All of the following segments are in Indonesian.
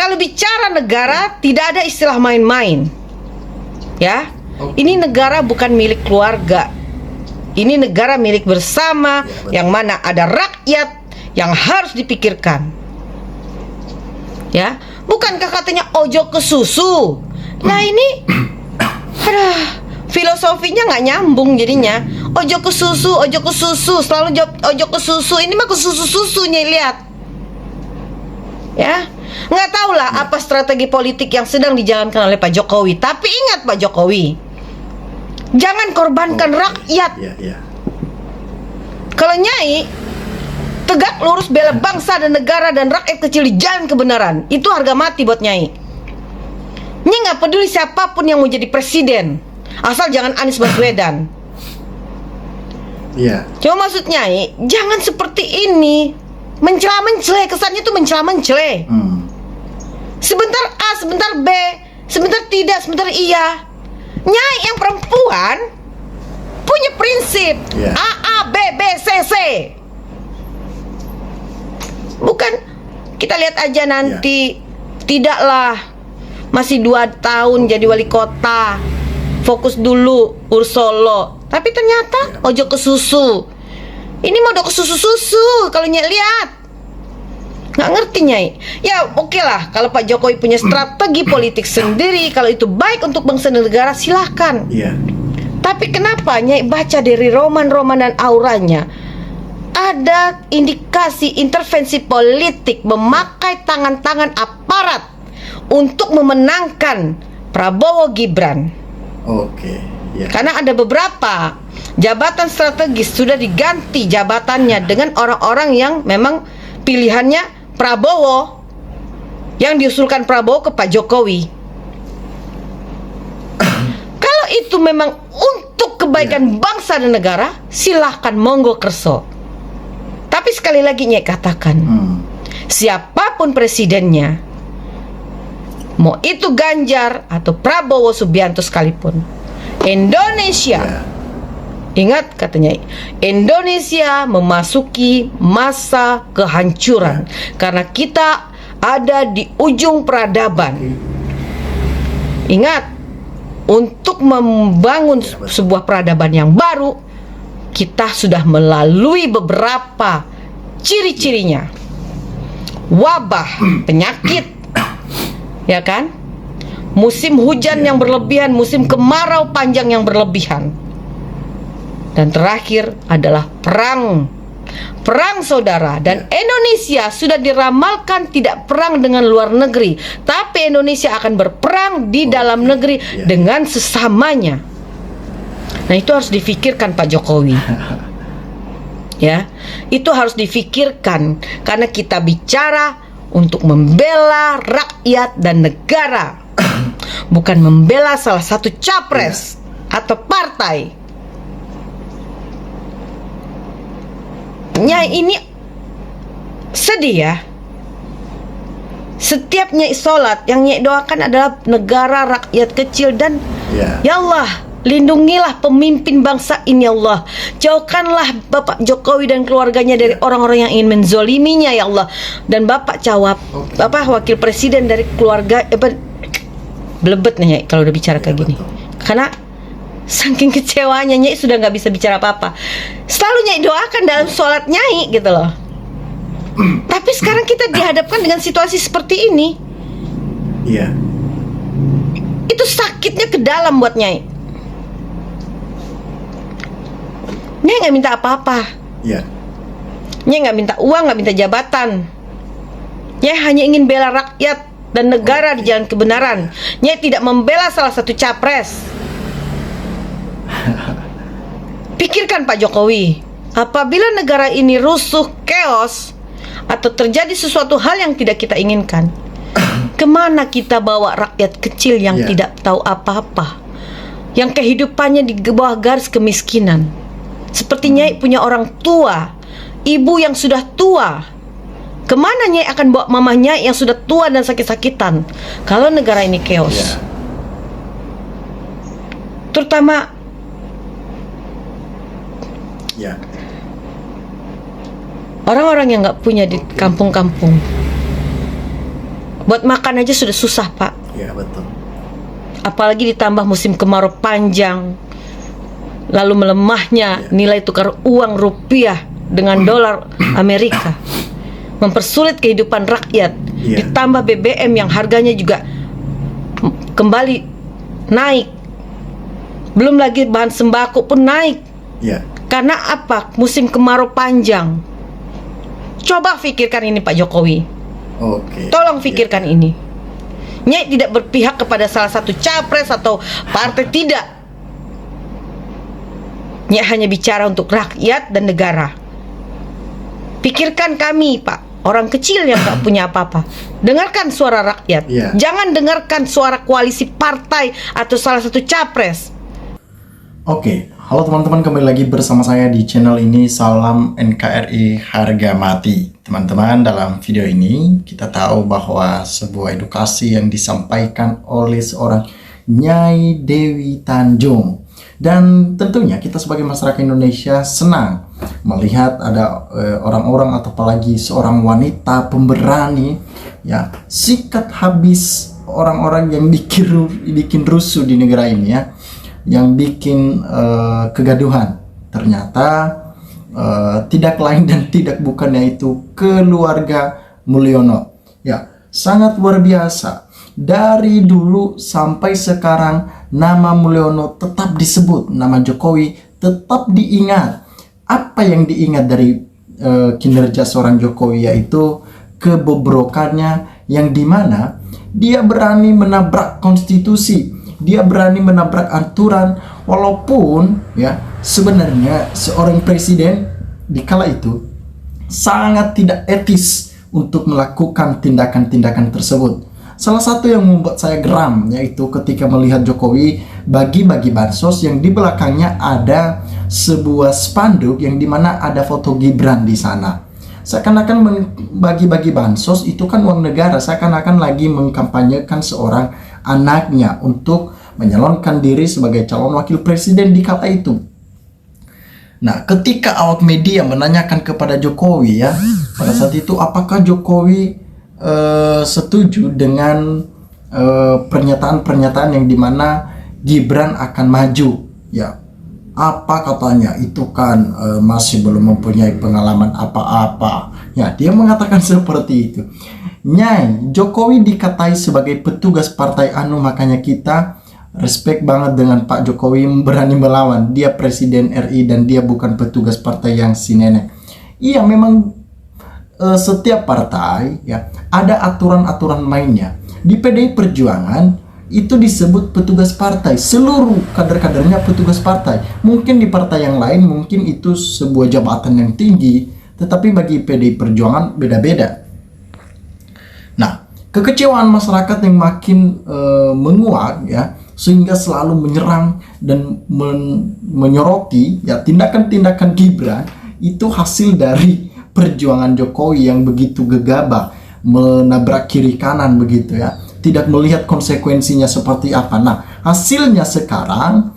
Kalau bicara negara, tidak ada istilah main-main. Ya, ini negara bukan milik keluarga. Ini negara milik bersama, yang mana ada rakyat yang harus dipikirkan. Ya, bukankah katanya ojo ke susu? Nah ini, filosofinya nggak nyambung jadinya. Ojo ke susu, selalu jawab ojo ke susu. Ini mah ke susu-susunya, lihat. Ya, nggak tahulah apa strategi politik yang sedang dijalankan oleh Pak Jokowi. Tapi ingat Pak Jokowi, jangan korbankan rakyat. Kalau Nyai tegak lurus bela bangsa dan negara dan rakyat kecil di jalan kebenaran, itu harga mati buat Nyai. Nyai nggak peduli siapapun yang mau jadi presiden, asal jangan Anies Baswedan. Cuma maksud Nyai, jangan seperti ini, mencela-mencela, kesannya tuh mencela-mencela. Sebentar A, sebentar B, sebentar tidak, sebentar iya. Nyai yang perempuan punya prinsip A, B, B, C, C. Bukan, kita lihat aja nanti. Tidaklah, masih 2 tahun jadi wali kota, fokus dulu urus Solo. Tapi ternyata ojo ke susu. Ini mau ke susu-susu kalau Nyai lihat. Nggak ngerti Nyai. Ya oke lah, kalau Pak Jokowi punya strategi politik sendiri, kalau itu baik untuk bangsa dan negara, silahkan. Tapi kenapa Nyai baca dari roman-roman dan auranya ada indikasi intervensi politik memakai tangan-tangan aparat untuk memenangkan Prabowo Gibran? Karena ada beberapa jabatan strategis sudah diganti jabatannya dengan orang-orang yang memang pilihannya Prabowo, yang diusulkan Prabowo ke Pak Jokowi. Kalau itu memang untuk kebaikan bangsa dan negara, silahkan monggo kerso. Tapi sekali lagi Nyai katakan, siapapun presidennya, mau itu Ganjar atau Prabowo Subianto sekalipun, Indonesia, ingat katanya, Indonesia memasuki masa kehancuran karena kita ada di ujung peradaban. Ingat, untuk membangun sebuah peradaban yang baru, kita sudah melalui beberapa ciri-cirinya. Wabah, penyakit, ya kan? Musim hujan yang berlebihan, musim kemarau panjang yang berlebihan. Dan terakhir adalah perang saudara. Dan Indonesia sudah diramalkan tidak perang dengan luar negeri, tapi Indonesia akan berperang di dalam negeri dengan sesamanya. Nah itu harus difikirkan Pak Jokowi. Ya, itu harus difikirkan karena kita bicara untuk membela rakyat dan negara, bukan membela salah satu capres atau partai. Nyai ini sedih ya. Setiap Nyai sholat, yang Nyai doakan adalah negara, rakyat kecil, dan ya Allah, lindungilah pemimpin bangsa ini ya Allah. Jauhkanlah Bapak Jokowi dan keluarganya dari orang-orang yang ingin menzoliminya ya Allah. Dan Bapak Bapak Wakil Presiden dari keluarga, belebet nih Nyai kalau udah bicara kayak gini. Karena saking kecewanya Nyai sudah nggak bisa bicara apa-apa. Selalu Nyai doakan dalam sholat Nyai gitu loh. Tapi sekarang kita dihadapkan dengan situasi seperti ini. Itu sakitnya ke dalam buat Nyai. Nyai nggak minta apa-apa. Nyai nggak minta uang, nggak minta jabatan. Nyai hanya ingin bela rakyat dan negara di jalan kebenaran. Nyai tidak membela salah satu capres. Pikirkan Pak Jokowi, apabila negara ini rusuh, chaos, atau terjadi sesuatu hal yang tidak kita inginkan, kemana kita bawa rakyat kecil yang tidak tahu apa-apa, yang kehidupannya di bawah garis kemiskinan? Seperti Nyai punya orang tua, ibu yang sudah tua. Kemana Nyai akan bawa mamanya yang sudah tua dan sakit-sakitan kalau negara ini chaos? Terutama orang-orang yang nggak punya di kampung-kampung, Buat makan aja sudah susah, Pak. Ya, betul. Apalagi ditambah musim kemarau panjang. Lalu melemahnya nilai tukar uang rupiah dengan dolar Amerika. Mempersulit kehidupan rakyat. Ditambah BBM yang harganya juga kembali naik. Belum lagi bahan sembako pun naik. Karena apa? Musim kemarau panjang. Coba pikirkan ini, Pak Jokowi. Tolong pikirkan ini. Nyai tidak berpihak kepada salah satu capres atau partai, tidak. Nyai hanya bicara untuk rakyat dan negara. Pikirkan kami, Pak, orang kecil yang gak punya apa-apa. Dengarkan suara rakyat. Jangan dengarkan suara koalisi partai atau salah satu capres. Halo teman-teman, kembali lagi bersama saya di channel ini. Salam NKRI harga mati. Teman-teman, dalam video ini kita tahu bahwa sebuah edukasi yang disampaikan oleh seorang Nyai Dewi Tanjung. Dan tentunya kita sebagai masyarakat Indonesia senang melihat ada orang-orang atau apalagi seorang wanita pemberani ya sikat habis orang-orang yang bikin rusuh di negara ini ya, yang bikin kegaduhan. Ternyata tidak lain dan tidak bukan yaitu keluarga Mulyono. Ya, sangat luar biasa. Dari dulu sampai sekarang nama Mulyono tetap disebut, nama Jokowi tetap diingat. Apa yang diingat dari kinerja seorang Jokowi yaitu kebobrokannya, yang dimana dia berani menabrak konstitusi, dia berani menabrak aturan, walaupun ya sebenarnya seorang presiden di kala itu sangat tidak etis untuk melakukan tindakan-tindakan tersebut. Salah satu yang membuat saya geram yaitu ketika melihat Jokowi bagi-bagi bansos yang di belakangnya ada sebuah spanduk yang dimana ada foto Gibran di sana. Seakan-akan bagi-bagi bansos itu kan uang negara, seakan-akan lagi mengkampanyekan seorang anaknya untuk menyalonkan diri sebagai calon wakil presiden di kala itu. Nah, ketika awak media menanyakan kepada Jokowi ya, pada saat itu apakah Jokowi setuju dengan pernyataan-pernyataan yang dimana Gibran akan maju ya, apa katanya itu kan masih belum mempunyai pengalaman apa-apa ya, dia mengatakan seperti itu. Nyai, Jokowi dikatai sebagai petugas partai anu, makanya kita respect banget dengan Pak Jokowi berani melawan. Dia presiden RI dan dia bukan petugas partai yang si nenek. Iya, memang setiap partai ya ada aturan-aturan mainnya. Di PDI Perjuangan itu disebut petugas partai, seluruh kader-kadernya petugas partai. Mungkin di partai yang lain mungkin itu sebuah jabatan yang tinggi, tetapi bagi PDI Perjuangan beda-beda. Nah, kekecewaan masyarakat yang makin menguat ya, sehingga selalu menyerang dan menyoroti ya tindakan-tindakan Gibran itu hasil dari perjuangan Jokowi yang begitu gegabah, menabrak kiri kanan begitu ya, tidak melihat konsekuensinya seperti apa. Nah, hasilnya sekarang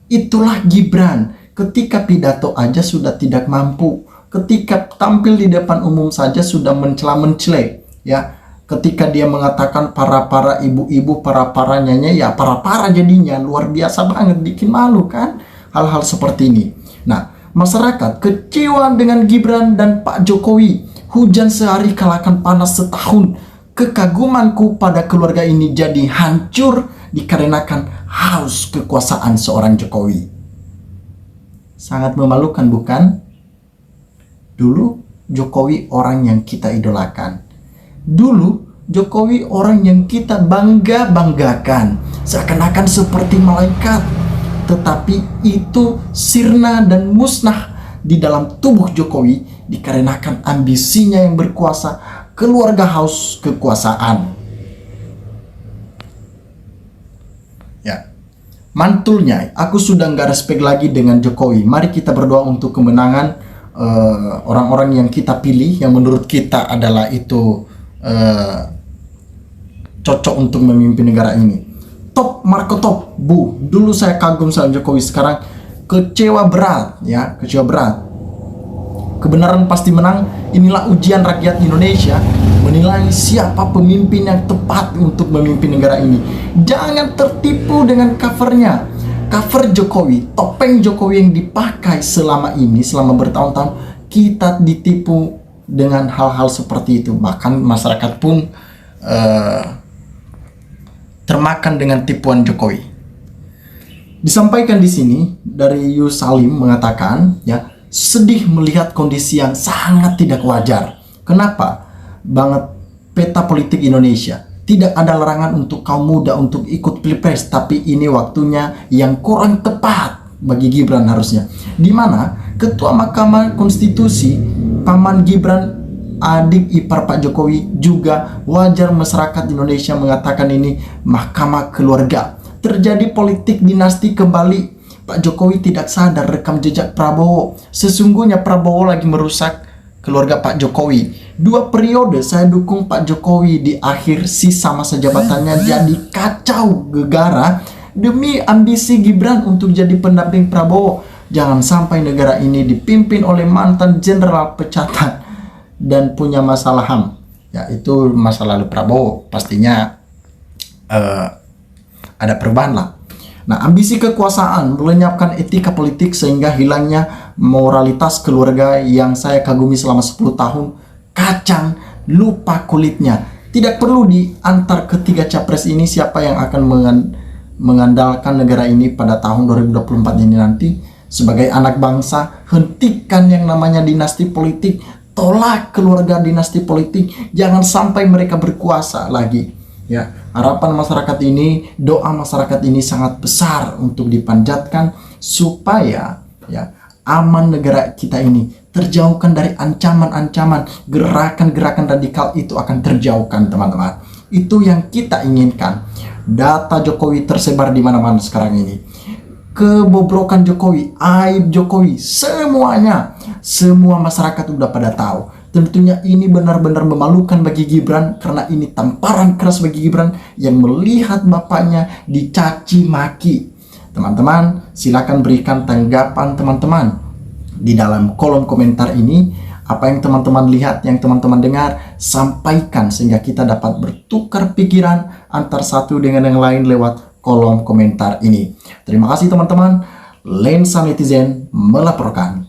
itulah Gibran. Ketika pidato aja sudah tidak mampu, ketika tampil di depan umum saja sudah mencela-mencela ya. Ketika dia mengatakan para ibu-ibu, para nyanyi ya, para jadinya luar biasa banget, bikin malu kan hal-hal seperti ini. Nah, masyarakat kecewa dengan Gibran dan Pak Jokowi. Hujan sehari kalahkan panas setahun. Kekagumanku pada keluarga ini jadi hancur dikarenakan haus kekuasaan seorang Jokowi. Sangat memalukan bukan? Dulu Jokowi orang yang kita idolakan. Dulu Jokowi orang yang kita banggakan. Seakan-akan seperti malaikat. Tetapi itu sirna dan musnah di dalam tubuh Jokowi dikarenakan ambisinya yang berkuasa, keluarga haus kekuasaan. Ya, mantulnya, aku sudah nggak respect lagi dengan Jokowi. Mari kita berdoa untuk kemenangan orang-orang yang kita pilih, yang menurut kita adalah itu cocok untuk memimpin negara ini. Top, Marco top, bu. Dulu saya kagum sama Jokowi, sekarang kecewa berat ya, kecewa berat. Kebenaran pasti menang. Inilah ujian rakyat Indonesia menilai siapa pemimpin yang tepat untuk memimpin negara ini. Jangan tertipu dengan covernya. Cover Jokowi, topeng Jokowi yang dipakai selama ini, selama bertahun-tahun, kita ditipu dengan hal-hal seperti itu. Bahkan masyarakat pun termakan dengan tipuan Jokowi. Disampaikan di sini dari Yus Salim mengatakan, ya, sedih melihat kondisi yang sangat tidak wajar. Kenapa? Banget peta politik Indonesia. Tidak ada larangan untuk kaum muda untuk ikut pilpres, tapi ini waktunya yang kurang tepat bagi Gibran harusnya. Di mana Ketua Mahkamah Konstitusi, Paman Gibran, adik ipar Pak Jokowi, juga wajar masyarakat Indonesia mengatakan ini mahkamah keluarga. Terjadi politik dinasti kembali. Pak Jokowi tidak sadar rekam jejak Prabowo. Sesungguhnya Prabowo lagi merusak keluarga Pak Jokowi. 2 periode saya dukung Pak Jokowi, di akhir sisa masa jabatannya jadi kacau gegara demi ambisi Gibran untuk jadi pendamping Prabowo. Jangan sampai negara ini dipimpin oleh mantan jenderal pecatan dan punya masalah HAM. Ya, itu masa lalu Prabowo. Pastinya ada perubahan lah. Nah, ambisi kekuasaan melenyapkan etika politik sehingga hilangnya moralitas keluarga yang saya kagumi selama 10 tahun. Kacang lupa kulitnya. Tidak perlu diantar ketiga capres ini siapa yang akan mengandalkan negara ini pada tahun 2024 ini nanti. Sebagai anak bangsa, hentikan yang namanya dinasti politik. Tolak keluarga dinasti politik. Jangan sampai mereka berkuasa lagi. Ya, harapan masyarakat ini, doa masyarakat ini sangat besar untuk dipanjatkan supaya, ya, aman negara kita ini, terjauhkan dari ancaman-ancaman, gerakan-gerakan radikal itu akan terjauhkan, teman-teman. Itu yang kita inginkan. Data Jokowi tersebar di mana-mana sekarang ini. Kebobrokan Jokowi, aib Jokowi, semuanya, semua masyarakat udah pada tahu. Tentunya ini benar-benar memalukan bagi Gibran, karena ini tamparan keras bagi Gibran yang melihat bapaknya dicaci maki. Teman-teman, silakan berikan tanggapan teman-teman di dalam kolom komentar ini. Apa yang teman-teman lihat, yang teman-teman dengar, sampaikan sehingga kita dapat bertukar pikiran antar satu dengan yang lain lewat kolom komentar ini. Terima kasih teman-teman. Lensa Netizen melaporkan.